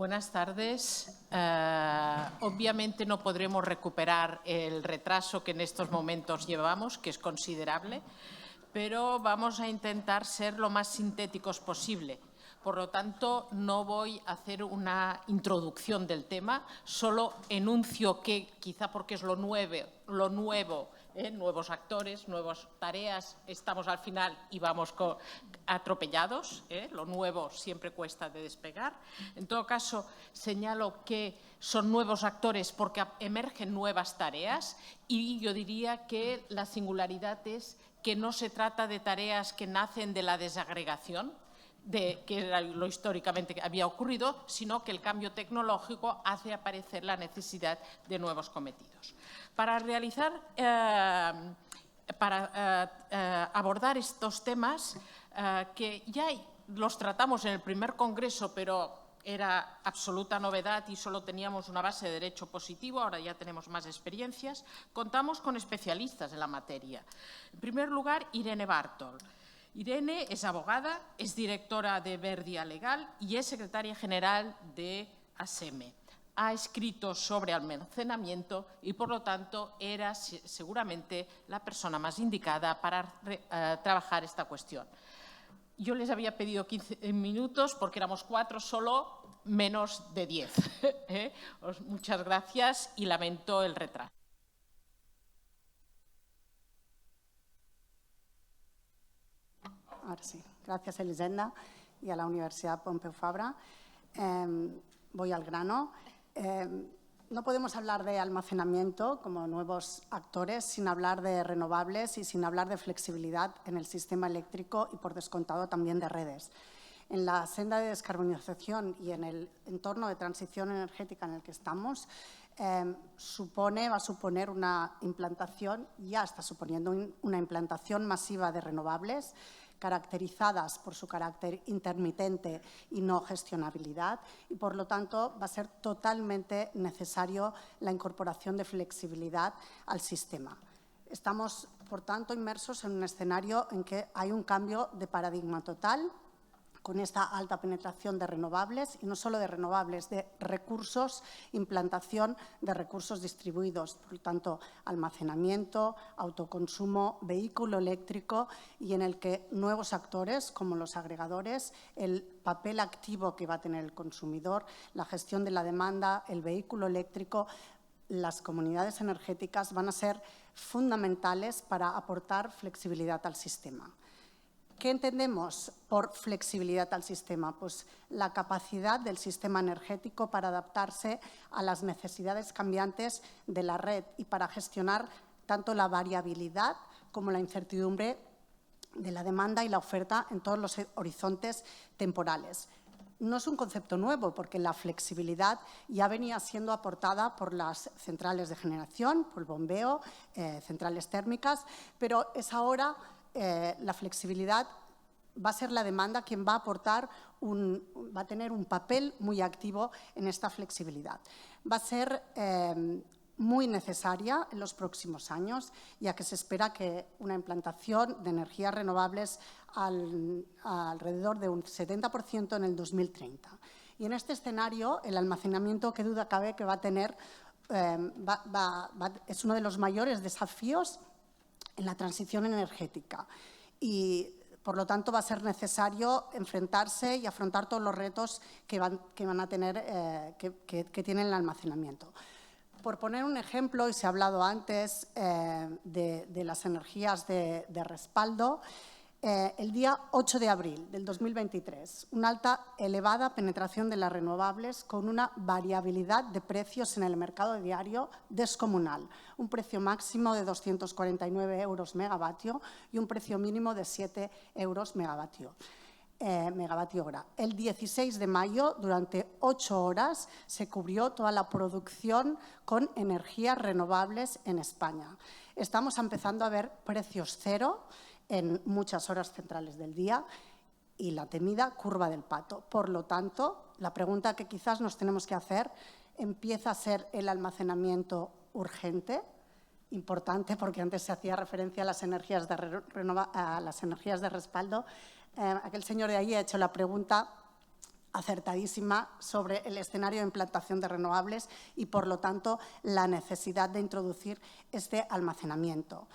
Buenas tardes. Obviamente no podremos recuperar el retraso que en estos momentos llevamos, que es considerable, pero vamos a intentar ser lo más sintéticos posible. Por lo tanto, no voy a hacer una introducción del tema, solo enuncio que, quizá porque es lo nuevo, nuevos actores, nuevas tareas, estamos al final y vamos atropellados, lo nuevo siempre cuesta de despegar. En todo caso, señalo que son nuevos actores porque emergen nuevas tareas y yo diría que la singularidad es que no se trata de tareas que nacen de la desagregación, que era lo históricamente que había ocurrido, sino que el cambio tecnológico hace aparecer la necesidad de nuevos cometidos. Para abordar estos temas, que ya los tratamos en el primer congreso, pero era absoluta novedad y solo teníamos una base de derecho positivo, ahora ya tenemos más experiencias, contamos con especialistas en la materia. En primer lugar, Irene Bartol. Irene es abogada, es directora de Verdia Legal y es secretaria general de ASEME. Ha escrito sobre almacenamiento y, por lo tanto, era seguramente la persona más indicada para trabajar esta cuestión. Yo les había pedido 15 minutos porque éramos 4 solo, menos de 10. Muchas gracias y lamento el retraso. Ahora sí. Gracias, Elisenda, y a la Universidad Pompeu Fabra. Voy al grano. No podemos hablar de almacenamiento como nuevos actores sin hablar de renovables y sin hablar de flexibilidad en el sistema eléctrico y, por descontado, también de redes. En la senda de descarbonización y en el entorno de transición energética en el que estamos, va a suponer una implantación, ya está suponiendo una implantación masiva de renovables, caracterizadas por su carácter intermitente y no gestionabilidad, y por lo tanto va a ser totalmente necesario la incorporación de flexibilidad al sistema. Estamos, por tanto, inmersos en un escenario en que hay un cambio de paradigma total, con esta alta penetración de renovables, y no solo de renovables, de recursos, implantación de recursos distribuidos, por lo tanto, almacenamiento, autoconsumo, vehículo eléctrico, y en el que nuevos actores, como los agregadores, el papel activo que va a tener el consumidor, la gestión de la demanda, el vehículo eléctrico, las comunidades energéticas van a ser fundamentales para aportar flexibilidad al sistema. ¿Qué entendemos por flexibilidad al sistema? Pues la capacidad del sistema energético para adaptarse a las necesidades cambiantes de la red y para gestionar tanto la variabilidad como la incertidumbre de la demanda y la oferta en todos los horizontes temporales. No es un concepto nuevo, porque la flexibilidad ya venía siendo aportada por las centrales de generación, por el bombeo, centrales térmicas, pero es ahora la flexibilidad va a ser la demanda quien va a aportar, va a tener un papel muy activo en esta flexibilidad. Va a ser muy necesaria en los próximos años, ya que se espera que una implantación de energías renovables alrededor de un 70% en el 2030. Y en este escenario, el almacenamiento, qué duda cabe que va a tener, es uno de los mayores desafíos en la transición energética y, por lo tanto, va a ser necesario enfrentarse y afrontar todos los retos que van a tener, que tiene el almacenamiento. Por poner un ejemplo, y se ha hablado antes de las energías de respaldo, el día 8 de abril del 2023, una alta elevada penetración de las renovables con una variabilidad de precios en el mercado diario descomunal. Un precio máximo de 249 euros megavatio y un precio mínimo de 7 euros megavatio hora. El 16 de mayo, durante 8 horas, se cubrió toda la producción con energías renovables en España. Estamos empezando a ver precios cero en muchas horas centrales del día y la temida curva del pato. Por lo tanto, la pregunta que quizás nos tenemos que hacer, ¿empieza a ser el almacenamiento urgente? Importante, porque antes se hacía referencia a las energías de respaldo. Aquel señor de ahí ha hecho la pregunta acertadísima sobre el escenario de implantación de renovables y, por lo tanto, la necesidad de introducir este almacenamiento.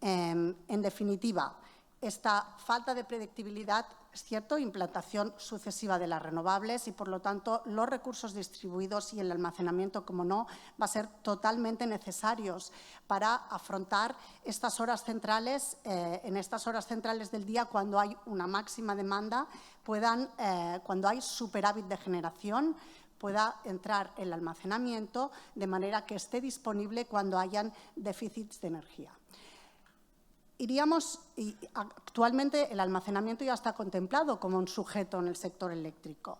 En definitiva, esta falta de predictibilidad, es cierto, implantación sucesiva de las renovables y, por lo tanto, los recursos distribuidos y el almacenamiento, como no, va a ser totalmente necesarios para afrontar estas horas centrales, en estas horas centrales del día, cuando hay una máxima demanda, cuando hay superávit de generación, pueda entrar el almacenamiento de manera que esté disponible cuando hayan déficits de energía. Actualmente el almacenamiento ya está contemplado como un sujeto en el sector eléctrico,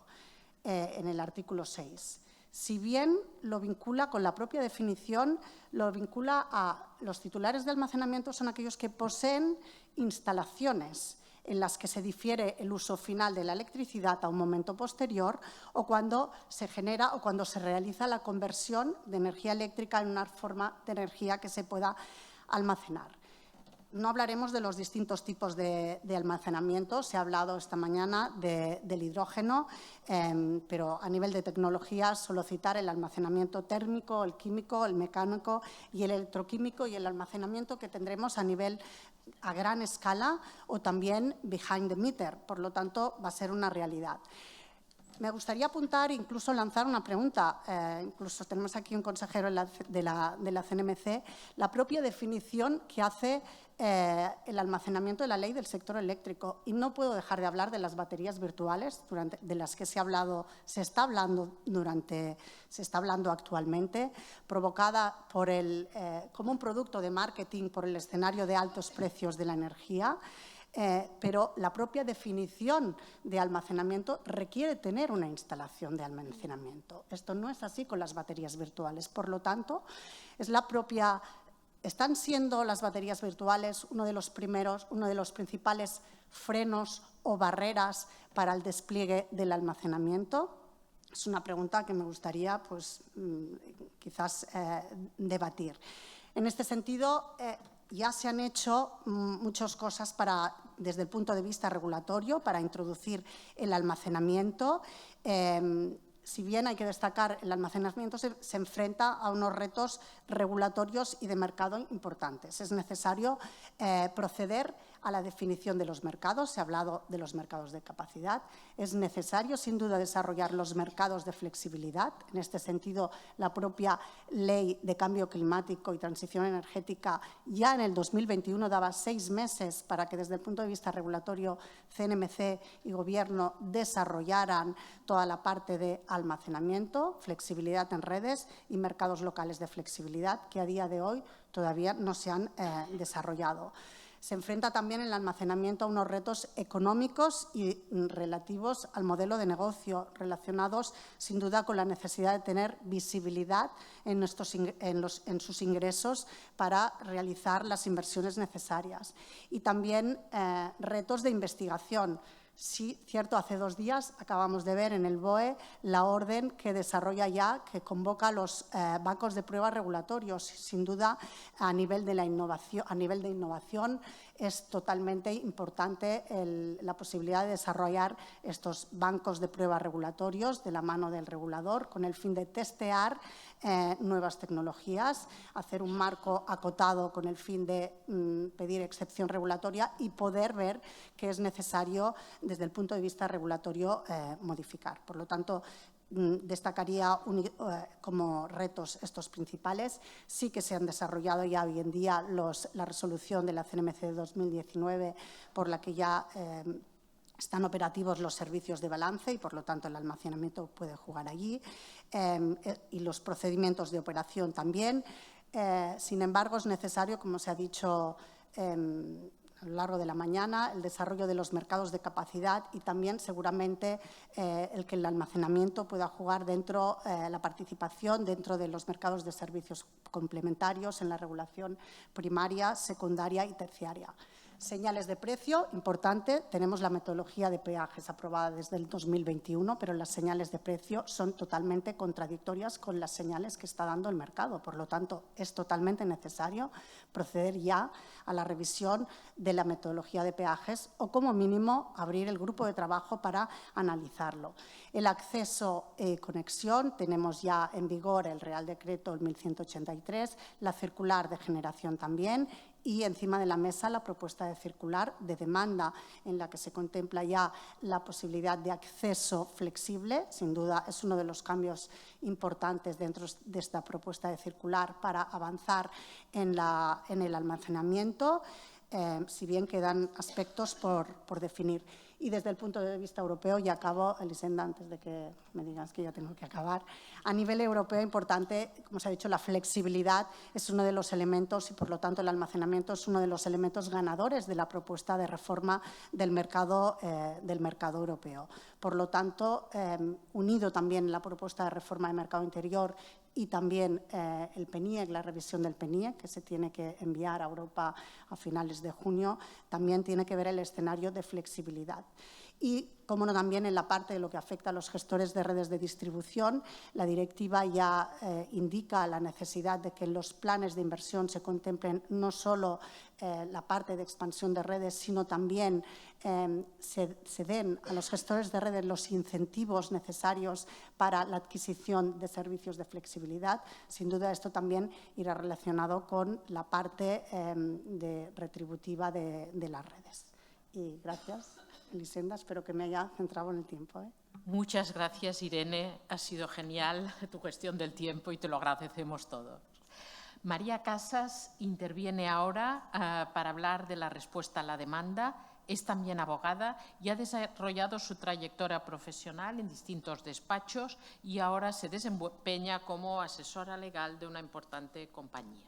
en el artículo 6. Si bien lo vincula con la propia definición, lo vincula a los titulares de almacenamiento, son aquellos que poseen instalaciones en las que se difiere el uso final de la electricidad a un momento posterior o cuando se genera o cuando se realiza la conversión de energía eléctrica en una forma de energía que se pueda almacenar. No hablaremos de los distintos tipos de almacenamiento. Se ha hablado esta mañana del hidrógeno, pero a nivel de tecnología solo citar el almacenamiento térmico, el químico, el mecánico y el electroquímico y el almacenamiento que tendremos a gran escala o también behind the meter. Por lo tanto, va a ser una realidad. Me gustaría apuntar e incluso lanzar una pregunta. Incluso tenemos aquí un consejero de la CNMC. La propia definición que hace el almacenamiento de la ley del sector eléctrico. Y no puedo dejar de hablar de las baterías virtuales, de las que se está hablando actualmente, provocada como un producto de marketing por el escenario de altos precios de la energía. Pero la propia definición de almacenamiento requiere tener una instalación de almacenamiento. Esto no es así con las baterías virtuales. Por lo tanto, están siendo las baterías virtuales uno de los principales frenos o barreras para el despliegue del almacenamiento. Es una pregunta que me gustaría, quizás, debatir. En este sentido, ya se han hecho muchas cosas desde el punto de vista regulatorio para introducir el almacenamiento. Si bien hay que destacar, el almacenamiento se enfrenta a unos retos regulatorios y de mercado importantes. Es necesario proceder a la definición de los mercados. Se ha hablado de los mercados de capacidad. Es necesario, sin duda, desarrollar los mercados de flexibilidad. En este sentido, la propia Ley de Cambio Climático y Transición Energética ya en el 2021 daba 6 meses para que, desde el punto de vista regulatorio, CNMC y Gobierno desarrollaran toda la parte de almacenamiento, flexibilidad en redes y mercados locales de flexibilidad, que a día de hoy todavía no se han desarrollado. Se enfrenta también el almacenamiento a unos retos económicos y relativos al modelo de negocio, relacionados sin duda con la necesidad de tener visibilidad en sus ingresos para realizar las inversiones necesarias. Y también retos de investigación. Sí, cierto, hace 2 días acabamos de ver en el BOE la orden que desarrolla ya, que convoca los bancos de prueba regulatorios. Sin duda, a nivel de innovación, es totalmente importante la posibilidad de desarrollar estos bancos de prueba regulatorios de la mano del regulador, con el fin de testear nuevas tecnologías, hacer un marco acotado con el fin de pedir excepción regulatoria y poder ver que es necesario, desde el punto de vista regulatorio, modificar. Por lo tanto, destacaría como retos estos principales. Sí que se han desarrollado ya hoy en día la resolución de la CNMC de 2019, por la que ya están operativos los servicios de balance y, por lo tanto, el almacenamiento puede jugar allí, y los procedimientos de operación también. Sin embargo, es necesario, como se ha dicho a lo largo de la mañana, el desarrollo de los mercados de capacidad y también, seguramente, el que el almacenamiento pueda jugar la participación dentro de los mercados de servicios complementarios en la regulación primaria, secundaria y terciaria. Señales de precio, importante, tenemos la metodología de peajes aprobada desde el 2021, pero las señales de precio son totalmente contradictorias con las señales que está dando el mercado. Por lo tanto, es totalmente necesario proceder ya a la revisión de la metodología de peajes o, como mínimo, abrir el grupo de trabajo para analizarlo. El acceso conexión, tenemos ya en vigor el Real Decreto 1183, la circular de generación también, y encima de la mesa la propuesta de circular de demanda, en la que se contempla ya la posibilidad de acceso flexible. Sin duda, es uno de los cambios importantes dentro de esta propuesta de circular para avanzar en el almacenamiento, si bien quedan aspectos por definir. Y desde el punto de vista europeo, y acabo, Elisenda, antes de que me digas que ya tengo que acabar, a nivel europeo importante, como se ha dicho, la flexibilidad es uno de los elementos y, por lo tanto, el almacenamiento es uno de los elementos ganadores de la propuesta de reforma del mercado europeo. Por lo tanto, unido también la propuesta de reforma del mercado interior y también el PNIEC, la revisión del PNIEC, que se tiene que enviar a Europa a finales de junio, también tiene que ver el escenario de flexibilidad. Y, como no, también en la parte de lo que afecta a los gestores de redes de distribución, la directiva ya indica la necesidad de que en los planes de inversión se contemplen no solo la parte de expansión de redes, sino también se den a los gestores de redes los incentivos necesarios para la adquisición de servicios de flexibilidad. Sin duda, esto también irá relacionado con la parte retributiva de las redes. Y gracias, Elisenda. Espero que me haya centrado en el tiempo. Muchas gracias, Irene. Ha sido genial tu gestión del tiempo y te lo agradecemos todos. María Casas interviene ahora para hablar de la respuesta a la demanda. Es también abogada y ha desarrollado su trayectoria profesional en distintos despachos y ahora se desempeña como asesora legal de una importante compañía.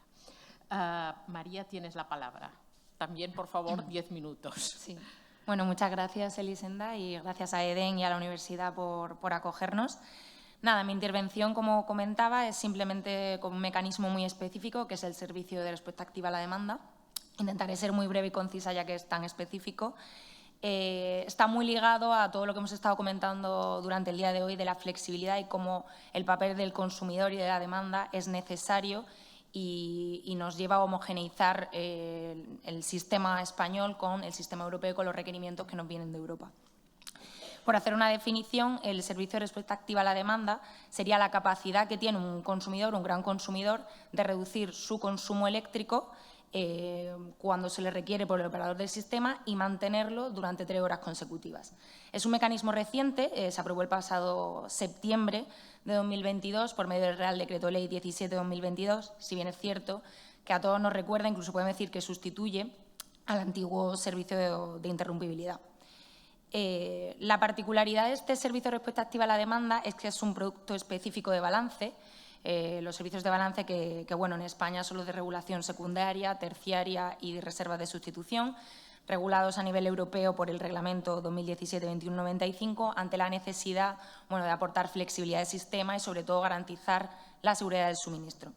María, tienes la palabra. También, por favor, 10 minutos. Sí. Bueno, muchas gracias, Elisenda, y gracias a EDEN y a la universidad por acogernos. Nada, mi intervención, como comentaba, es simplemente con un mecanismo muy específico, que es el servicio de respuesta activa a la demanda. Intentaré ser muy breve y concisa, ya que es tan específico. Está muy ligado a todo lo que hemos estado comentando durante el día de hoy de la flexibilidad y cómo el papel del consumidor y de la demanda es necesario y nos lleva a homogeneizar el sistema español con el sistema europeo y con los requerimientos que nos vienen de Europa. Por hacer una definición, el servicio de respuesta activa a la demanda sería la capacidad que tiene un consumidor, un gran consumidor, de reducir su consumo eléctrico cuando se le requiere por el operador del sistema y mantenerlo durante 3 horas consecutivas. Es un mecanismo reciente, se aprobó el pasado septiembre de 2022 por medio del Real Decreto Ley 17/2022, si bien es cierto que a todos nos recuerda, incluso podemos decir que sustituye al antiguo servicio de interrumpibilidad. La particularidad de este servicio de respuesta activa a la demanda es que es un producto específico de balance. Los servicios de balance que bueno, en España son los de regulación secundaria, terciaria y de reservas de sustitución, regulados a nivel europeo por el Reglamento 2017/2195, ante la necesidad de aportar flexibilidad del sistema y, sobre todo, garantizar la seguridad del suministro.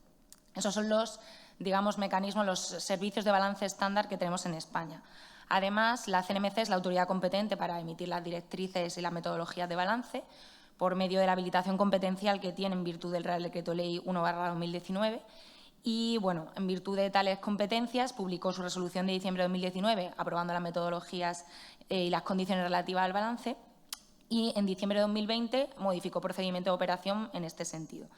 Esos son los, digamos, mecanismos, los servicios de balance estándar que tenemos en España. Además, la CNMC es la autoridad competente para emitir las directrices y las metodologías de balance por medio de la habilitación competencial que tiene en virtud del Real Decreto Ley 1/2019 y, bueno, en virtud de tales competencias, publicó su resolución de diciembre de 2019 aprobando las metodologías y las condiciones relativas al balance y en diciembre de 2020 modificó procedimiento de operación en este sentido.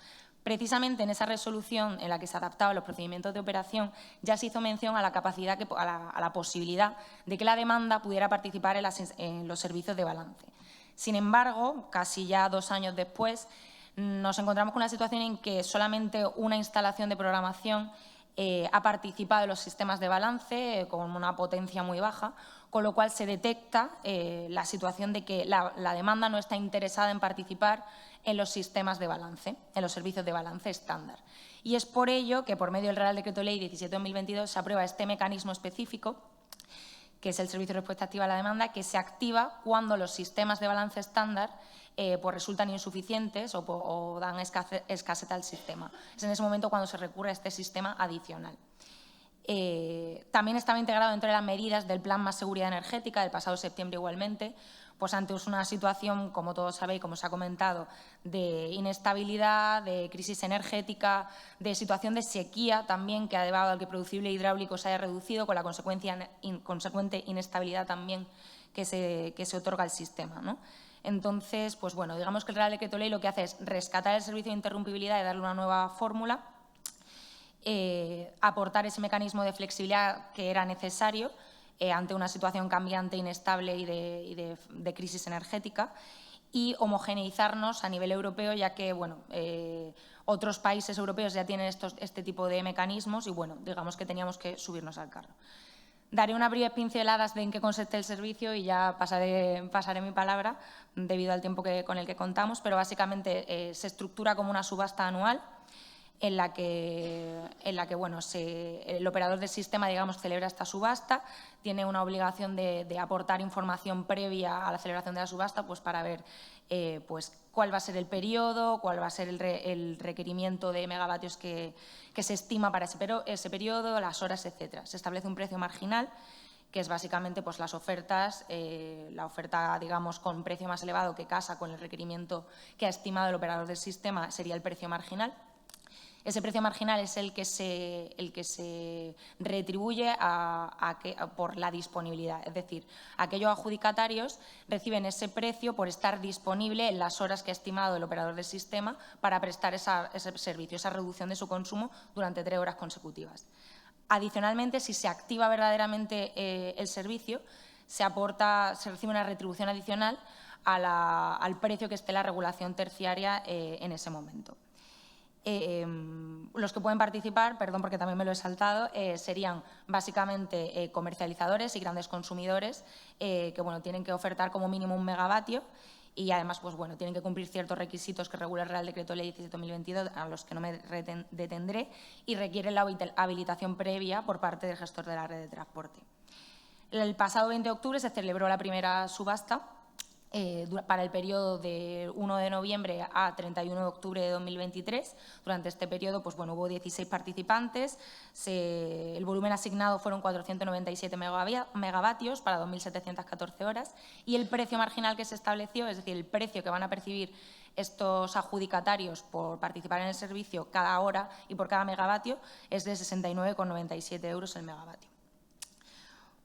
Precisamente en esa resolución en la que se adaptaban los procedimientos de operación ya se hizo mención a la capacidad, a la posibilidad de que la demanda pudiera participar en los servicios de balance. Sin embargo, casi ya 2 años después, nos encontramos con una situación en que solamente una instalación de programación ha participado en los sistemas de balance con una potencia muy baja, con lo cual se detecta la situación de que la demanda no está interesada en participar en los sistemas de balance, en los servicios de balance estándar. Y es por ello que, por medio del Real Decreto Ley 17/2022, se aprueba este mecanismo específico, que es el servicio de respuesta activa a la demanda, que se activa cuando los sistemas de balance estándar pues resultan insuficientes o dan escasez al sistema. Es en ese momento cuando se recurre a este sistema adicional. También estaba integrado dentro de las medidas del Plan Más Seguridad Energética del pasado septiembre igualmente, pues ante una situación, como todos sabéis, como se ha comentado, de inestabilidad, de crisis energética, de situación de sequía también, que ha llevado al que el productible hidráulico se haya reducido, con la consecuente inestabilidad también que se otorga al sistema, ¿no? Entonces, pues bueno, digamos que el Real Decreto Ley lo que hace es rescatar el servicio de interrumpibilidad y darle una nueva fórmula, aportar ese mecanismo de flexibilidad que era necesario ante una situación cambiante, inestable y de crisis energética, y homogeneizarnos a nivel europeo, ya que bueno, otros países europeos ya tienen este tipo de mecanismos y bueno, digamos que teníamos que subirnos al carro. Daré unas breves pinceladas de en qué consiste el servicio y ya pasaré mi palabra debido al tiempo con el que contamos, pero básicamente se estructura como una subasta anual en la que bueno, el operador del sistema, digamos, celebra esta subasta, tiene una obligación de aportar información previa a la celebración de la subasta, pues para ver pues, cuál va a ser el cuál va a ser el requerimiento de megavatios que se estima para ese periodo, las horas, etcétera. Se establece un precio marginal, que es básicamente pues, las ofertas, la oferta, digamos, con precio más elevado que casa con el requerimiento que ha estimado el operador del sistema sería el precio marginal. Ese precio marginal es el que se retribuye por la disponibilidad. Es decir, aquellos adjudicatarios reciben ese precio por estar disponible en las horas que ha estimado el operador del sistema para prestar ese servicio, esa reducción de su consumo durante 3 horas consecutivas. Adicionalmente, si se activa verdaderamente el servicio, se recibe una retribución adicional al precio que esté la regulación terciaria en ese momento. Los que pueden participar, perdón porque también me lo he saltado, serían básicamente comercializadores y grandes consumidores que bueno, tienen que ofertar como mínimo 1 megavatio y además pues, bueno, tienen que cumplir ciertos requisitos que regula el Real Decreto Ley 17/2022, a los que no me detendré, y requieren la habilitación previa por parte del gestor de la red de transporte. El pasado 20 de octubre se celebró la primera subasta para el periodo de 1 de noviembre a 31 de octubre de 2023. Durante este periodo pues, bueno, hubo 16 participantes, el volumen asignado fueron 497 megavatios para 2.714 horas y el precio marginal que se estableció, es decir, el precio que van a percibir estos adjudicatarios por participar en el servicio cada hora y por cada megavatio, es de 69,97 euros el megavatio.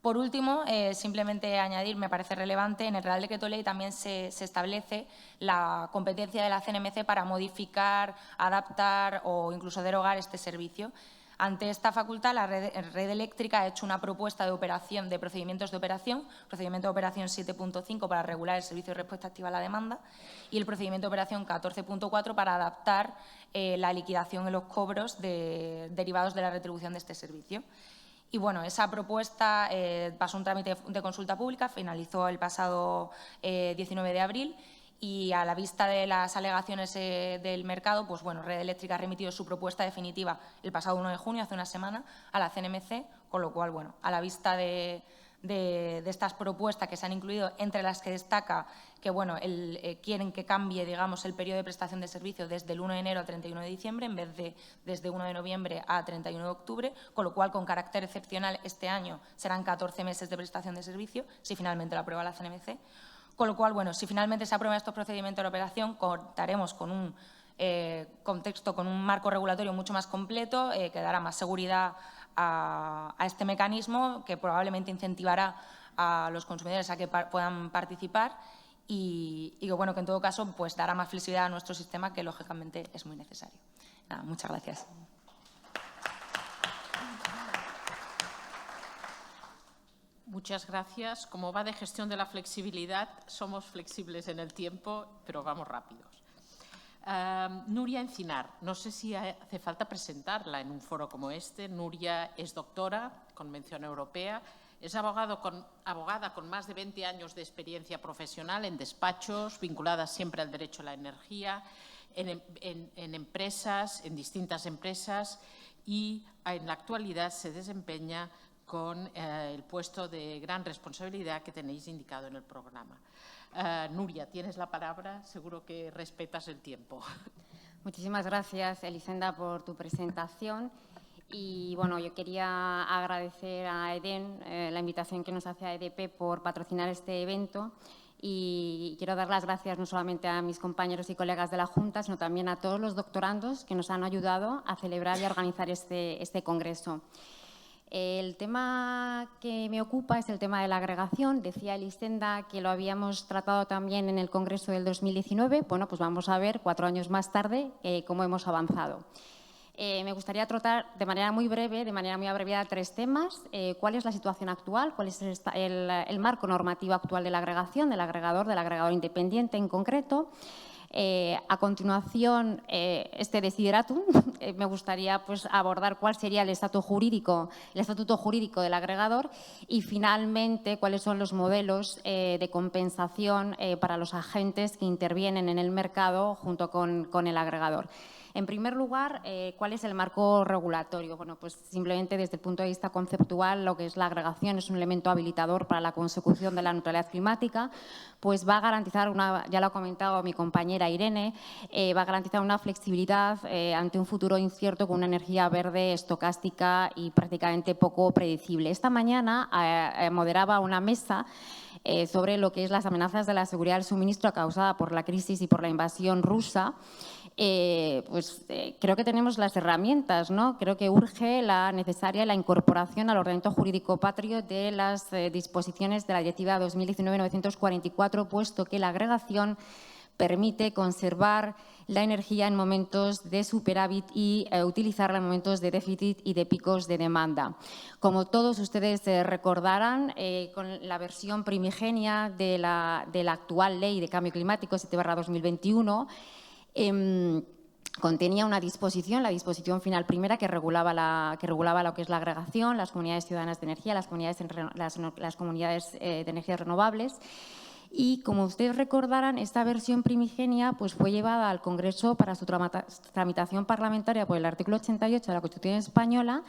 Por último, simplemente añadir, me parece relevante, en el Real Decreto Ley también se establece la competencia de la CNMC para modificar, adaptar o incluso derogar este servicio. Ante esta facultad, la red eléctrica ha hecho una propuesta de procedimientos de operación, procedimiento de operación 7.5 para regular el servicio de respuesta activa a la demanda y el procedimiento de operación 14.4 para adaptar la liquidación en los cobros derivados de la retribución de este servicio. Y bueno, esa propuesta pasó un trámite de consulta pública, finalizó el pasado 19 de abril y a la vista de las alegaciones del mercado, pues bueno, Red Eléctrica ha remitido su propuesta definitiva el pasado 1 de junio, hace una semana, a la CNMC, con lo cual, bueno, a la vista de estas propuestas que se han incluido, entre las que destaca que bueno, quieren que cambie, digamos, el periodo de prestación de servicio desde el 1 de enero a 31 de diciembre, en vez de desde 1 de noviembre a 31 de octubre, con lo cual, con carácter excepcional, este año serán 14 meses de prestación de servicio, si finalmente lo aprueba la CNMC. Con lo cual, bueno, si finalmente se aprueban estos procedimientos de operación, contaremos con un contexto, con un marco regulatorio mucho más completo, que dará más seguridad a este mecanismo, que probablemente incentivará a los consumidores a que puedan participar y que, bueno, que en todo caso pues, dará más flexibilidad a nuestro sistema, que lógicamente es muy necesario. Nada, muchas gracias. Muchas gracias. Como va de gestión de la flexibilidad, somos flexibles en el tiempo, pero vamos rápidos. Nuria Encinar, no sé si hace falta presentarla en un foro como este. Nuria es doctora, Convención Europea, es abogada con más de 20 años de experiencia profesional en despachos, vinculadas siempre al derecho a la energía, en empresas, en distintas empresas, y en la actualidad se desempeña con el puesto de gran responsabilidad que tenéis indicado en el programa. Nuria, tienes la palabra, seguro que respetas el tiempo. Muchísimas gracias, Elisenda, por tu presentación. Y bueno, yo quería agradecer a EDEN la invitación que nos hace a EDP por patrocinar este evento. Y quiero dar las gracias no solamente a mis compañeros y colegas de la Junta, sino también a todos los doctorandos que nos han ayudado a celebrar y a organizar este congreso. El tema que me ocupa es el tema de la agregación. Decía Elisenda que lo habíamos tratado también en el Congreso del 2019. Bueno, pues vamos a ver 4 años más tarde cómo hemos avanzado. Me gustaría tratar de manera muy breve, de manera muy abreviada, 3 temas. ¿Cuál es la situación actual? ¿Cuál es el marco normativo actual de la agregación, del agregador independiente en concreto? A continuación, este desideratum, me gustaría pues, abordar cuál sería el estatuto jurídico del agregador y, finalmente, cuáles son los modelos de compensación para los agentes que intervienen en el mercado junto con el agregador. En primer lugar, ¿cuál es el marco regulatorio? Bueno, pues simplemente desde el punto de vista conceptual, lo que es la agregación es un elemento habilitador para la consecución de la neutralidad climática, pues va a garantizar ya lo ha comentado mi compañera Irene, va a garantizar una flexibilidad ante un futuro incierto con una energía verde, estocástica y prácticamente poco predecible. Esta mañana moderaba una mesa sobre lo que es las amenazas de la seguridad del suministro causada por la crisis y por la invasión rusa. Creo que tenemos las herramientas, ¿no? Creo que urge la necesaria la incorporación al ordenamiento jurídico patrio de las disposiciones de la Directiva 2019/944, puesto que la agregación permite conservar la energía en momentos de superávit y utilizarla en momentos de déficit y de picos de demanda. Como todos ustedes recordarán, con la versión primigenia de la actual Ley de Cambio Climático 7/2021, contenía una disposición, la disposición final primera, que regulaba lo que es la agregación, las comunidades ciudadanas de energía, las comunidades de energías renovables. Y, como ustedes recordarán, esta versión primigenia pues, fue llevada al Congreso para su tramitación parlamentaria por el artículo 88 de la Constitución española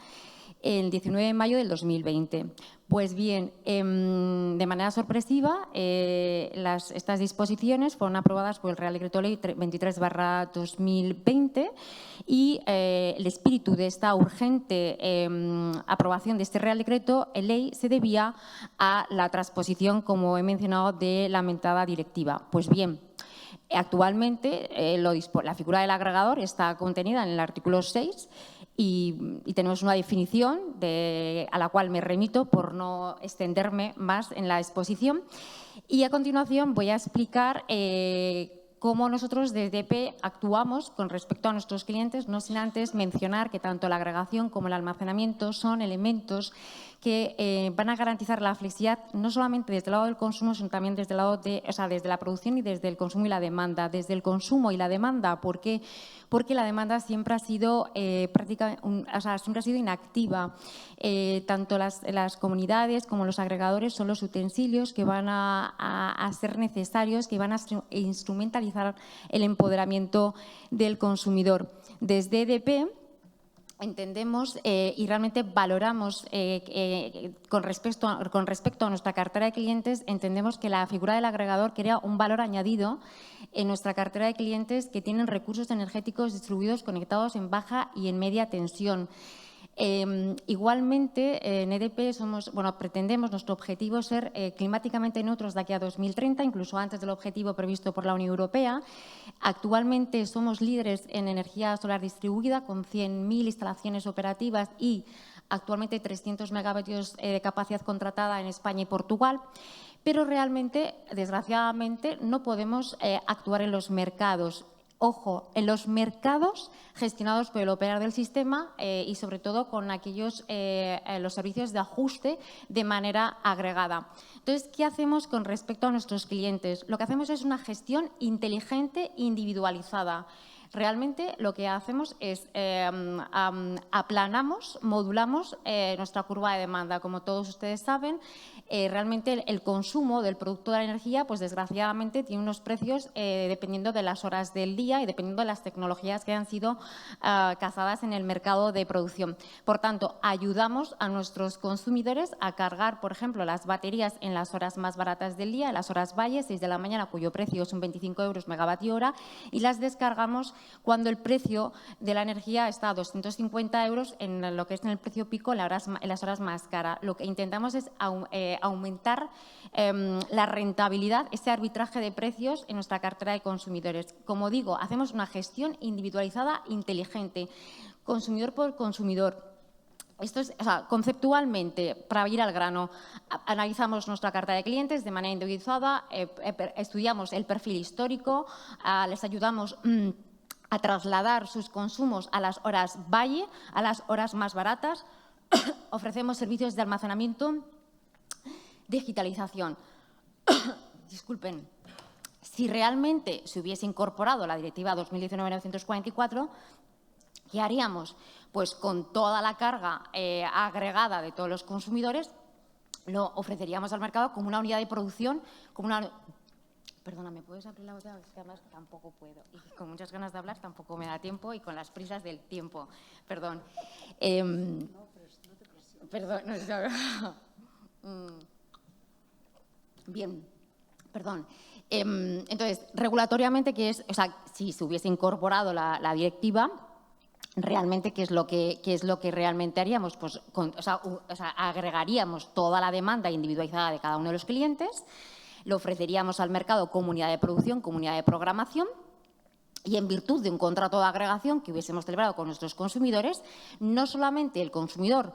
el 19 de mayo del 2020. Pues bien, de manera sorpresiva, estas disposiciones fueron aprobadas por el Real Decreto Ley 23/2020 y el espíritu de esta urgente aprobación de este Real Decreto Ley se debía a la transposición, como he mencionado, de la mentada directiva. Pues bien, actualmente la figura del agregador está contenida en el artículo 6 y tenemos una definición a la cual me remito por no extenderme más en la exposición. Y a continuación voy a explicar cómo nosotros desde EDP actuamos con respecto a nuestros clientes, no sin antes mencionar que tanto la agregación como el almacenamiento son elementos que van a garantizar la flexibilidad no solamente desde el lado del consumo, sino también desde el lado desde la producción y desde el consumo y la demanda. Desde el consumo y la demanda, ¿por qué? Porque la demanda siempre ha sido siempre ha sido inactiva. Tanto las comunidades como los agregadores son los utensilios que van a ser necesarios, que van a instrumentalizar el empoderamiento del consumidor. Desde EDP entendemos y realmente valoramos con respecto a nuestra cartera de clientes, entendemos que la figura del agregador crea un valor añadido en nuestra cartera de clientes que tienen recursos energéticos distribuidos conectados en baja y en media tensión. Igualmente, en EDP pretendemos, nuestro objetivo es ser climáticamente neutros de aquí a 2030, incluso antes del objetivo previsto por la Unión Europea. Actualmente somos líderes en energía solar distribuida, con 100.000 instalaciones operativas y actualmente 300 megavatios de capacidad contratada en España y Portugal. Pero realmente, desgraciadamente, no podemos actuar en los mercados. Ojo, en los mercados gestionados por el operador del sistema y, sobre todo, con los servicios de ajuste de manera agregada. Entonces, ¿qué hacemos con respecto a nuestros clientes? Lo que hacemos es una gestión inteligente e individualizada. Realmente lo que hacemos es aplanamos, modulamos nuestra curva de demanda. Como todos ustedes saben, realmente el consumo del producto de la energía, pues desgraciadamente, tiene unos precios dependiendo de las horas del día y dependiendo de las tecnologías que han sido cazadas en el mercado de producción. Por tanto, ayudamos a nuestros consumidores a cargar, por ejemplo, las baterías en las horas más baratas del día, en las horas valle, 6 de la mañana, cuyo precio es un 25 € megavatio hora, y las descargamos cuando el precio de la energía está a 250 euros en lo que es en el precio pico en las horas más caras. Lo que intentamos es aumentar la rentabilidad, ese arbitraje de precios en nuestra cartera de consumidores. Como digo, hacemos una gestión individualizada inteligente, consumidor por consumidor. Esto es, conceptualmente, para ir al grano, analizamos nuestra carta de clientes de manera individualizada, estudiamos el perfil histórico, les ayudamos a trasladar sus consumos a las horas valle, a las horas más baratas, ofrecemos servicios de almacenamiento, digitalización. Disculpen. Si realmente se hubiese incorporado la Directiva 2019-944, ¿qué haríamos? Pues con toda la carga agregada de todos los consumidores, lo ofreceríamos al mercado como una unidad de producción, como una… Perdona, ¿me puedes abrir la botella? Es que además tampoco puedo. Y con muchas ganas de hablar tampoco me da tiempo y con las prisas del tiempo. Perdón. Perdón. Bien, perdón. Entonces, regulatoriamente, si se hubiese incorporado la directiva, realmente, ¿qué es lo que realmente haríamos? Pues agregaríamos toda la demanda individualizada de cada uno de los clientes, lo ofreceríamos al mercado como unidad de producción, como unidad de programación, y en virtud de un contrato de agregación que hubiésemos celebrado con nuestros consumidores, no solamente el consumidor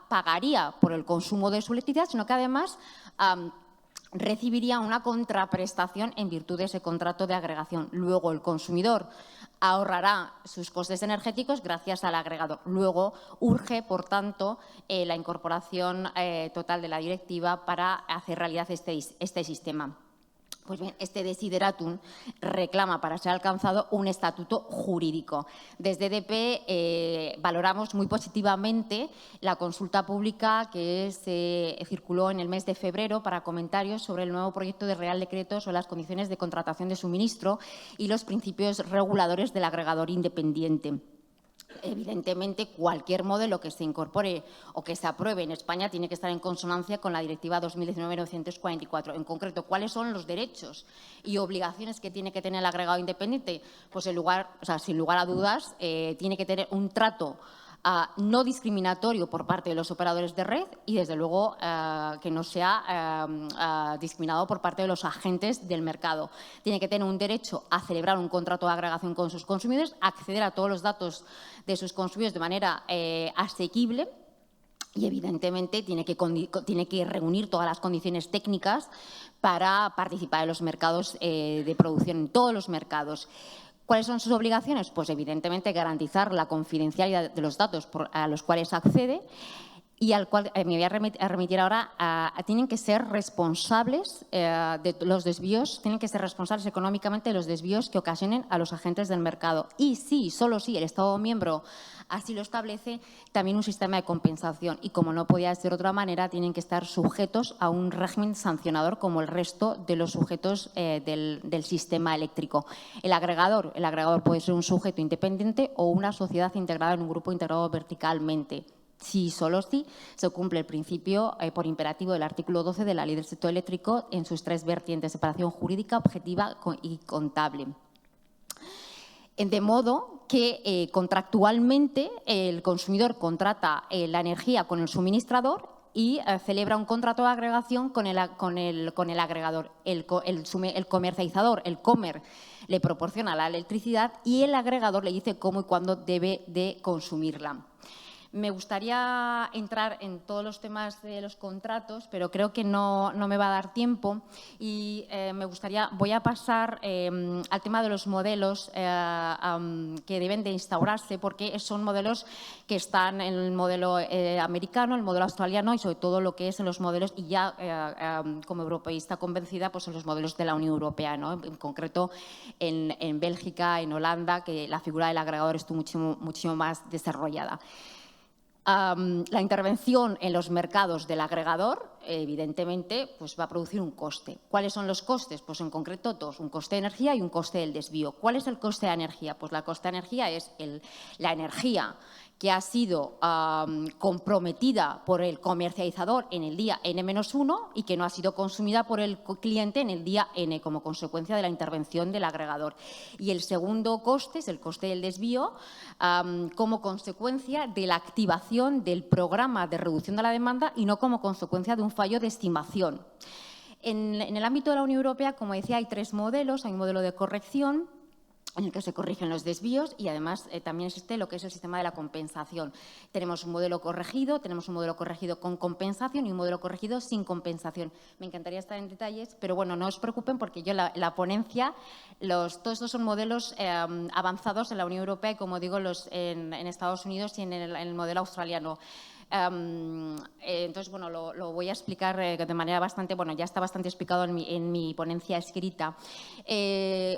pagaría por el consumo de su electricidad, sino que además recibiría una contraprestación en virtud de ese contrato de agregación. Luego, el consumidor ahorrará sus costes energéticos gracias al agregador. Luego, urge, por tanto, la incorporación total de la directiva para hacer realidad este sistema. Pues bien, este desideratum reclama para ser alcanzado un estatuto jurídico. Desde EDP valoramos muy positivamente la consulta pública que se circuló en el mes de febrero para comentarios sobre el nuevo proyecto de Real Decreto sobre las condiciones de contratación de suministro y los principios reguladores del agregador independiente. Evidentemente, cualquier modelo que se incorpore o que se apruebe en España tiene que estar en consonancia con la Directiva 2019-944. En concreto, ¿cuáles son los derechos y obligaciones que tiene que tener el agregado independiente? Pues, sin lugar a dudas, tiene que tener un trato no discriminatorio por parte de los operadores de red y, desde luego, que no sea discriminado por parte de los agentes del mercado. Tiene que tener un derecho a celebrar un contrato de agregación con sus consumidores, acceder a todos los datos de sus consumidores de manera asequible y, evidentemente, tiene que reunir todas las condiciones técnicas para participar en los mercados de producción, en todos los mercados. ¿Cuáles son sus obligaciones? Pues, evidentemente, garantizar la confidencialidad de los datos a los cuales accede y al cual me voy a remitir ahora. Tienen que ser responsables de los desvíos, tienen que ser responsables económicamente de los desvíos que ocasionen a los agentes del mercado. Y sí, solo si el Estado miembro así lo establece, también un sistema de compensación. Y, como no podía ser de otra manera, tienen que estar sujetos a un régimen sancionador como el resto de los sujetos del sistema eléctrico. El agregador puede ser un sujeto independiente o una sociedad integrada en un grupo integrado verticalmente. Sí, solo si se cumple el principio por imperativo del artículo 12 de la Ley del Sector Eléctrico en sus tres vertientes: separación jurídica, objetiva y contable. De modo que contractualmente el consumidor contrata la energía con el suministrador y celebra un contrato de agregación con el agregador. El comercializador, el comer, le proporciona la electricidad y el agregador le dice cómo y cuándo debe de consumirla. Me gustaría entrar en todos los temas de los contratos, pero creo que no me va a dar tiempo y voy a pasar al tema de los modelos que deben de instaurarse, porque son modelos que están en el modelo americano, el modelo australiano y, sobre todo, lo que es en los modelos, y ya como europeísta convencida, pues en los modelos de la Unión Europea, ¿no? En concreto en Bélgica, en Holanda, que la figura del agregador estuvo muchísimo más desarrollada. La intervención en los mercados del agregador evidentemente, pues va a producir un coste. ¿Cuáles son los costes? Pues en concreto dos, un coste de energía y un coste del desvío. ¿Cuál es el coste de energía? Pues la coste de energía es la energía que ha sido comprometida por el comercializador en el día N-1 y que no ha sido consumida por el cliente en el día N como consecuencia de la intervención del agregador. Y el segundo coste es el coste del desvío como consecuencia de la activación del programa de reducción de la demanda y no como consecuencia de un fallo de estimación. En el ámbito de la Unión Europea, como decía, hay tres modelos. Hay un modelo de corrección en el que se corrigen los desvíos y, además, también existe lo que es el sistema de la compensación. Tenemos un modelo corregido con compensación y un modelo corregido sin compensación. Me encantaría estar en detalles, pero bueno, no os preocupen porque yo la ponencia, todos estos son modelos avanzados en la Unión Europea y, como digo, en Estados Unidos y en el modelo australiano. Entonces, bueno, lo voy a explicar de manera bastante, bueno, ya está bastante explicado en mi ponencia escrita.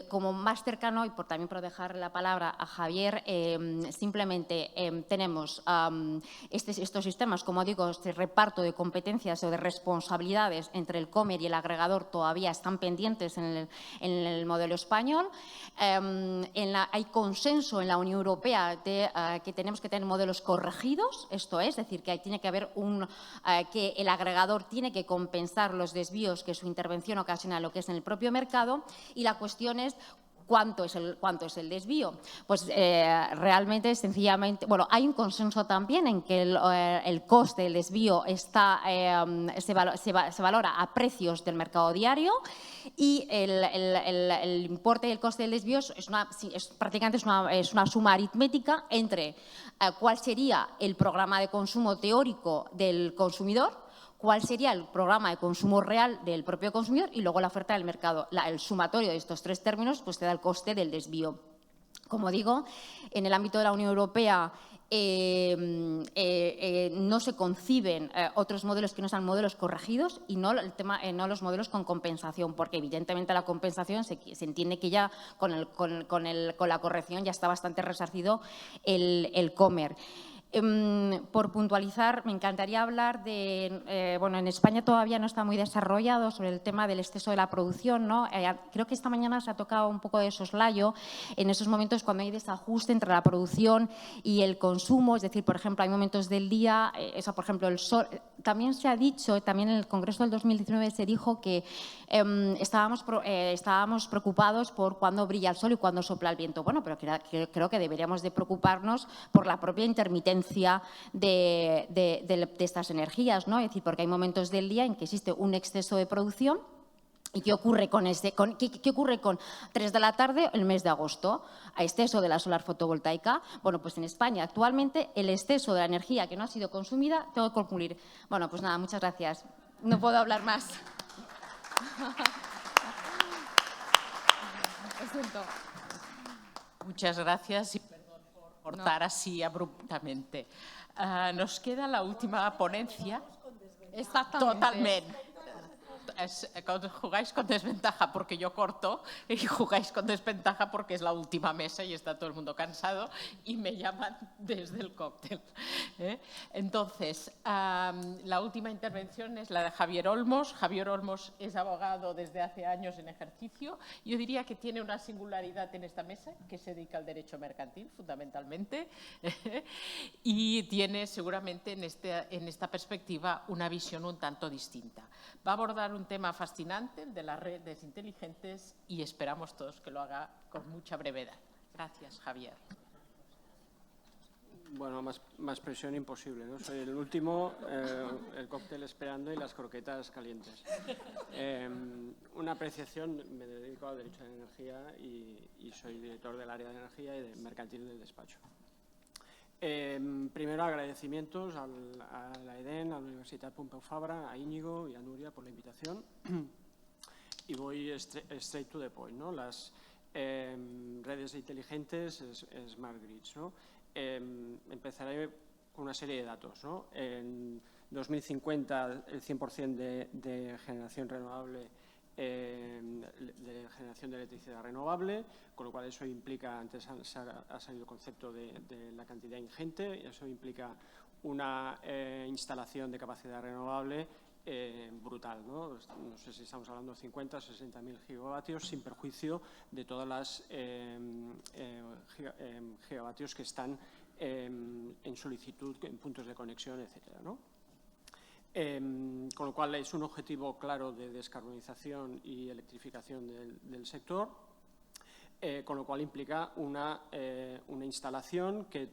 Como más cercano, y también por dejar la palabra a Javier, simplemente tenemos estos sistemas, como digo, este reparto de competencias o de responsabilidades entre el COMER y el agregador todavía están pendientes en el modelo español. Hay consenso en la Unión Europea de que tenemos que tener modelos corregidos, esto es decir, que tiene que haber que el agregador tiene que compensar los desvíos que su intervención ocasiona lo que es en el propio mercado, y la cuestión es ¿cuánto es el desvío? Pues realmente, sencillamente, bueno, hay un consenso también en que el coste del desvío se valora a precios del mercado diario, y el importe y el coste del desvío prácticamente es una suma aritmética entre cuál sería el programa de consumo teórico del consumidor, cuál sería el programa de consumo real del propio consumidor y luego la oferta del mercado. El sumatorio de estos tres términos pues te da el coste del desvío. Como digo, en el ámbito de la Unión Europea no se conciben otros modelos que no sean modelos corregidos y no los modelos con compensación, porque evidentemente la compensación se entiende que ya con la corrección ya está bastante resarcido el COMER. Por puntualizar, me encantaría hablar de, bueno, en España todavía no está muy desarrollado sobre el tema del exceso de la producción, ¿no? Creo que esta mañana se ha tocado un poco de soslayo en esos momentos cuando hay desajuste entre la producción y el consumo, es decir, por ejemplo, hay momentos del día, por ejemplo, el sol. También se ha dicho, también en el Congreso del 2019 se dijo que estábamos preocupados por cuándo brilla el sol y cuándo sopla el viento. Bueno, pero creo que deberíamos de preocuparnos por la propia intermitencia de estas energías, ¿no? Es decir, porque hay momentos del día en que existe un exceso de producción. ¿Y qué ocurre con 3 de la tarde el mes de agosto? ¿A exceso de la solar fotovoltaica? Bueno, pues en España actualmente el exceso de la energía que no ha sido consumida tengo que concluir. Bueno, pues nada, muchas gracias. No puedo hablar más. Lo siento. Muchas gracias y perdón por cortar así abruptamente. Nos queda la última ponencia. Exactamente. Totalmente. Jugáis con desventaja porque yo corto y jugáis con desventaja porque es la última mesa y está todo el mundo cansado y me llaman desde el cóctel. Entonces, la última intervención es la de Javier Olmos. Javier Olmos es abogado desde hace años en ejercicio. Yo diría que tiene una singularidad en esta mesa, que se dedica al derecho mercantil fundamentalmente y tiene seguramente en esta perspectiva una visión un tanto distinta. Va a abordar un tema fascinante, el de las redes inteligentes, y esperamos todos que lo haga con mucha brevedad. Gracias, Javier. Bueno, más presión imposible, ¿no? Soy el último, el cóctel esperando y las croquetas calientes. Una apreciación, me dedico al derecho de energía y soy director del área de energía y de mercantil del despacho. Primero, agradecimientos a la EDEN, a la Universitat Pompeu Fabra, a Íñigo y a Nuria por la invitación. Y voy straight to the point, ¿no? Las redes inteligentes, smart grids, ¿no? Empezaré con una serie de datos, ¿no? En 2050, el 100% de generación renovable, de generación de electricidad renovable, con lo cual eso implica, antes ha salido el concepto de la cantidad ingente, eso implica una instalación de capacidad renovable brutal, ¿no? No sé si estamos hablando de 50 o 60.000 gigavatios, sin perjuicio de todas las gigavatios que están en solicitud, en puntos de conexión, etcétera, ¿no? Con lo cual es un objetivo claro de descarbonización y electrificación del sector, con lo cual implica una instalación que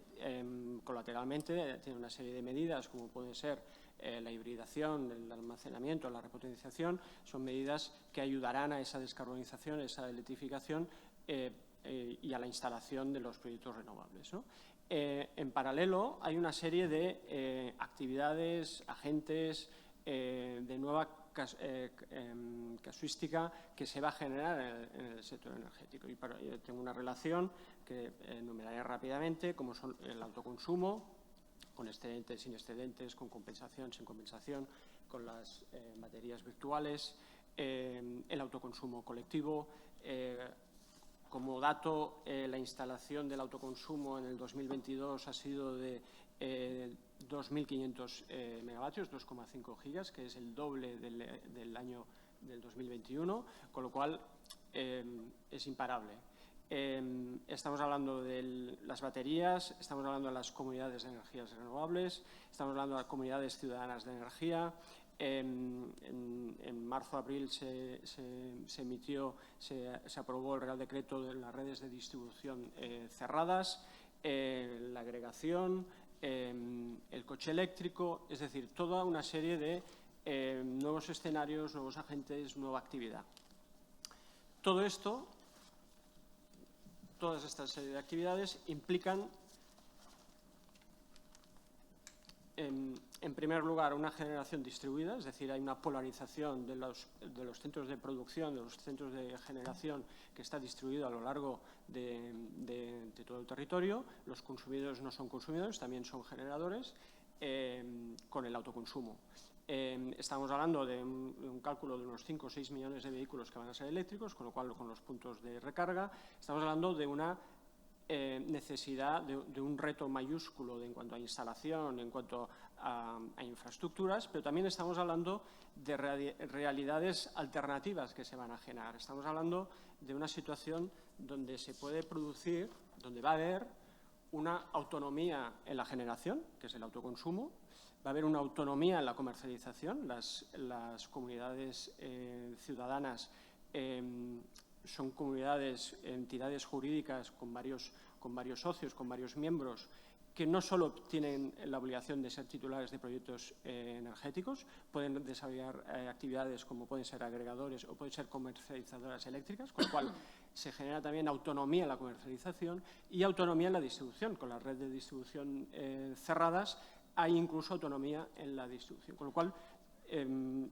colateralmente tiene una serie de medidas, como puede ser la hibridación, el almacenamiento, la repotenciación. Son medidas que ayudarán a esa descarbonización, esa electrificación y a la instalación de los proyectos renovables, ¿no? En paralelo, hay una serie de actividades, agentes de nueva casuística que se va a generar en el sector energético. Y yo tengo una relación que enumeraré rápidamente, como son el autoconsumo, con excedentes, sin excedentes, con compensación, sin compensación, con las baterías virtuales, el autoconsumo colectivo. Como dato, la instalación del autoconsumo en el 2022 ha sido de 2.500 megavatios, 2,5 gigas, que es el doble del año del 2021, con lo cual es imparable. Estamos hablando de las baterías, estamos hablando de las comunidades de energías renovables, estamos hablando de las comunidades ciudadanas de energía. En marzo-abril se aprobó el Real Decreto de las redes de distribución cerradas, la agregación, el coche eléctrico, es decir, toda una serie de nuevos escenarios, nuevos agentes, nueva actividad. Todo esto, todas estas serie de actividades implican, en primer lugar, una generación distribuida, es decir, hay una polarización de los centros de producción, de los centros de generación que está distribuido a lo largo de todo el territorio. Los consumidores no son consumidores, también son generadores, con el autoconsumo. Estamos hablando de un cálculo de unos 5 o 6 millones de vehículos que van a ser eléctricos, con lo cual con los puntos de recarga. Estamos hablando de una necesidad de un reto mayúsculo en cuanto a instalación, en cuanto a infraestructuras, pero también estamos hablando de realidades alternativas que se van a generar. Estamos hablando de una situación donde se puede producir, donde va a haber una autonomía en la generación, que es el autoconsumo, va a haber una autonomía en la comercialización. Las comunidades ciudadanas son comunidades, entidades jurídicas con varios socios, con varios miembros, que no solo tienen la obligación de ser titulares de proyectos energéticos, pueden desarrollar actividades como pueden ser agregadores o pueden ser comercializadoras eléctricas, con lo cual se genera también autonomía en la comercialización y autonomía en la distribución. Con la red de distribución cerradas hay incluso autonomía en la distribución, con lo cual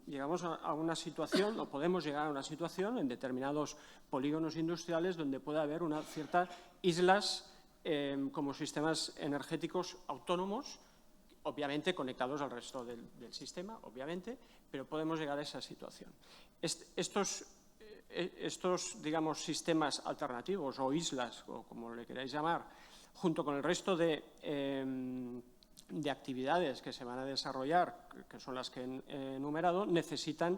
llegamos a una situación, o podemos llegar a una situación en determinados polígonos industriales donde puede haber una cierta islas como sistemas energéticos autónomos, obviamente conectados al resto del sistema, obviamente, pero podemos llegar a esa situación. Estos, digamos, sistemas alternativos o islas, o como le queráis llamar, junto con el resto de actividades que se van a desarrollar, que son las que he enumerado, necesitan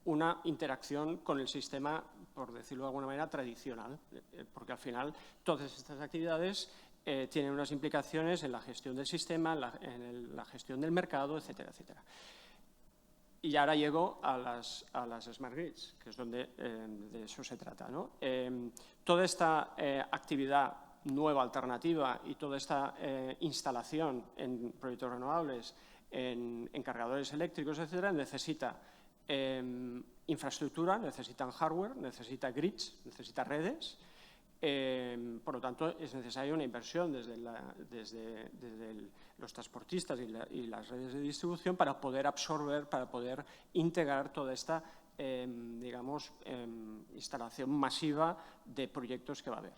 una interacción con el sistema, por decirlo de alguna manera, tradicional, porque al final todas estas actividades tienen unas implicaciones en la gestión del sistema, en la gestión del mercado, etcétera, etcétera. Y ahora llego a las Smart Grids, que es donde de eso se trata, ¿no? Toda esta actividad nueva, alternativa, y toda esta instalación en proyectos renovables, en cargadores eléctricos, etcétera, necesita infraestructura, necesitan hardware, necesita grids, necesita redes. Por lo tanto, es necesaria una inversión desde los transportistas y las redes de distribución para poder absorber, para poder integrar toda esta digamos, instalación masiva de proyectos que va a haber.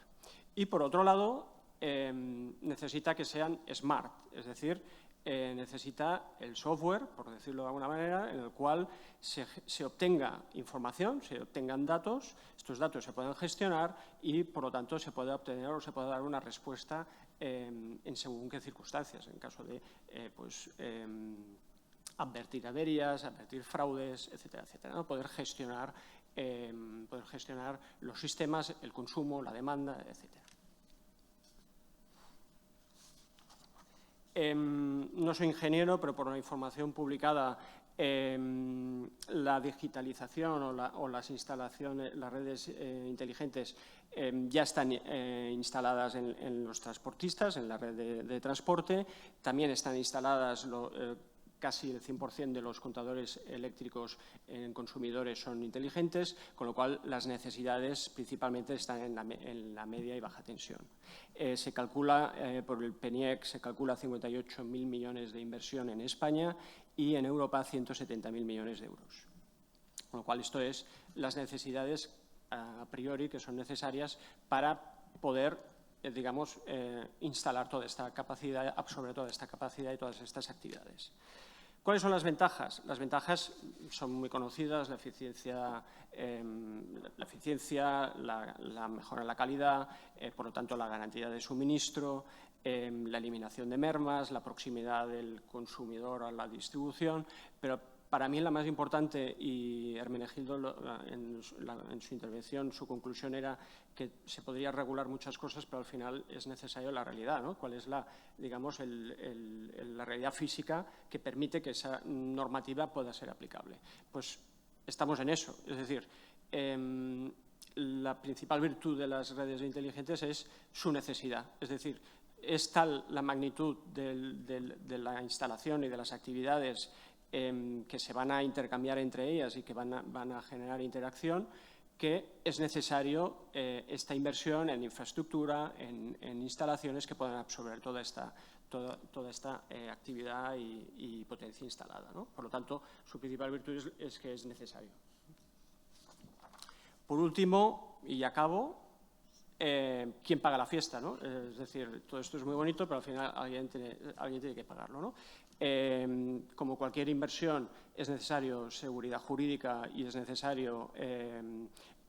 Y, por otro lado, necesita que sean smart, es decir, necesita el software, por decirlo de alguna manera, en el cual se obtenga información, se obtengan datos, estos datos se pueden gestionar y, por lo tanto, se puede obtener o se puede dar una respuesta en según qué circunstancias, en caso de advertir averías, advertir fraudes, etcétera, etcétera, ¿no? Poder gestionar los sistemas, el consumo, la demanda, etcétera. No soy ingeniero, pero por la información publicada, la digitalización o las instalaciones, las redes inteligentes ya están instaladas en los transportistas, en la red de transporte. También están instaladas casi el 100% de los contadores eléctricos en consumidores son inteligentes, con lo cual las necesidades principalmente están en la media y baja tensión. Se calcula, por el PENIEC, se calcula 58.000 millones de inversión en España y en Europa 170.000 millones de euros. Con lo cual, esto es las necesidades a priori que son necesarias para poder, digamos, instalar toda esta capacidad, absorber toda esta capacidad y todas estas actividades. ¿Cuáles son las ventajas? Las ventajas son muy conocidas: la eficiencia, la mejora en la calidad, por lo tanto, la garantía de suministro, la eliminación de mermas, la proximidad del consumidor a la distribución, pero para mí la más importante, y Hermenegildo en su intervención, su conclusión era que se podría regular muchas cosas, pero al final es necesario la realidad, ¿no? ¿Cuál es la realidad física que permite que esa normativa pueda ser aplicable? Pues estamos en eso. Es decir, la principal virtud de las redes inteligentes es su necesidad. Es decir, es tal la magnitud de la instalación y de las actividades que se van a intercambiar entre ellas y que van a generar interacción, que es necesario esta inversión en infraestructura, en instalaciones que puedan absorber toda esta actividad y potencia instalada, ¿no? Por lo tanto, su principal virtud es que es necesario. Por último, y acabo, ¿quién paga la fiesta, ¿no? Es decir, todo esto es muy bonito, pero al final alguien tiene que pagarlo, ¿no? Como cualquier inversión, es necesario seguridad jurídica y es necesario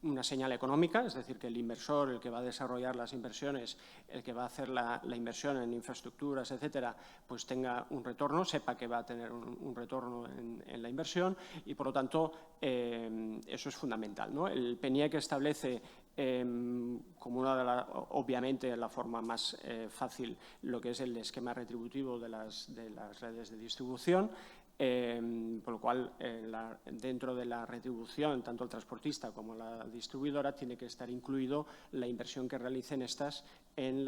una señal económica, es decir, que el inversor, el que va a desarrollar las inversiones, el que va a hacer la inversión en infraestructuras, etcétera, pues tenga un retorno, sepa que va a tener un retorno en la inversión y, por lo tanto, eso es fundamental, ¿no? El PENIEC establece como obviamente la forma más fácil, lo que es el esquema retributivo de las redes de distribución, por lo cual dentro de la retribución, tanto el transportista como la distribuidora, tiene que estar incluido la inversión que realicen estas en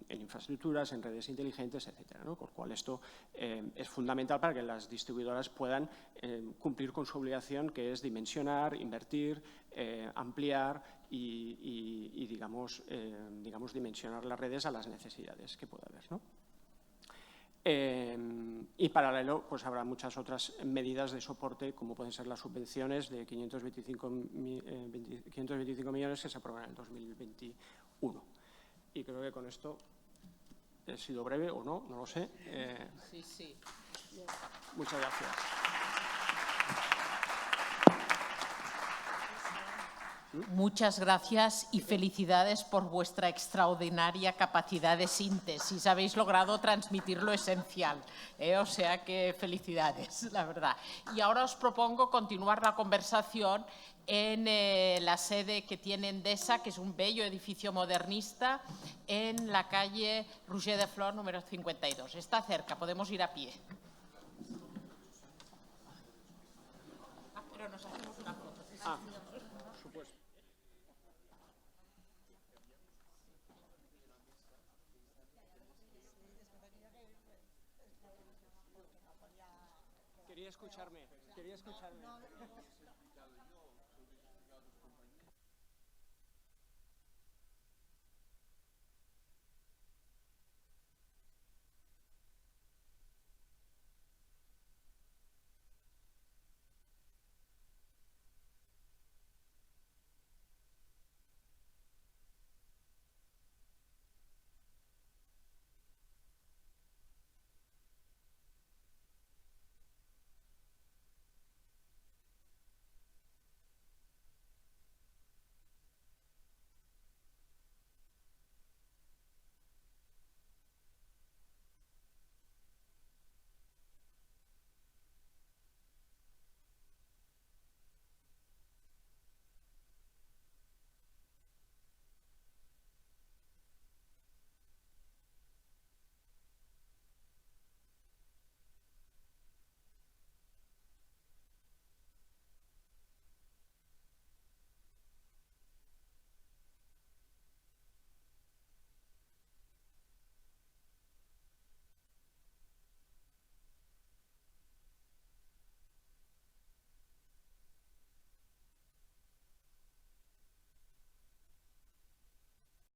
infraestructuras, en redes inteligentes, etcétera, ¿no? Con lo cual esto es fundamental para que las distribuidoras puedan cumplir con su obligación, que es dimensionar, invertir, ampliar y digamos, dimensionar las redes a las necesidades que pueda haber, ¿no? Y paralelo, pues habrá muchas otras medidas de soporte, como pueden ser las subvenciones de 525 millones que se aprueban en el 2021. Y creo que con esto he sido breve o no, no lo sé. Sí, sí. Muchas gracias. Muchas gracias y felicidades por vuestra extraordinaria capacidad de síntesis. Habéis logrado transmitir lo esencial, o sea que felicidades, la verdad. Y ahora os propongo continuar la conversación en la sede que tiene Endesa, que es un bello edificio modernista, en la calle Roger de Flor, número 52. Está cerca, podemos ir a pie. Pero nos hacemos una foto. Por supuesto. Quería escucharme.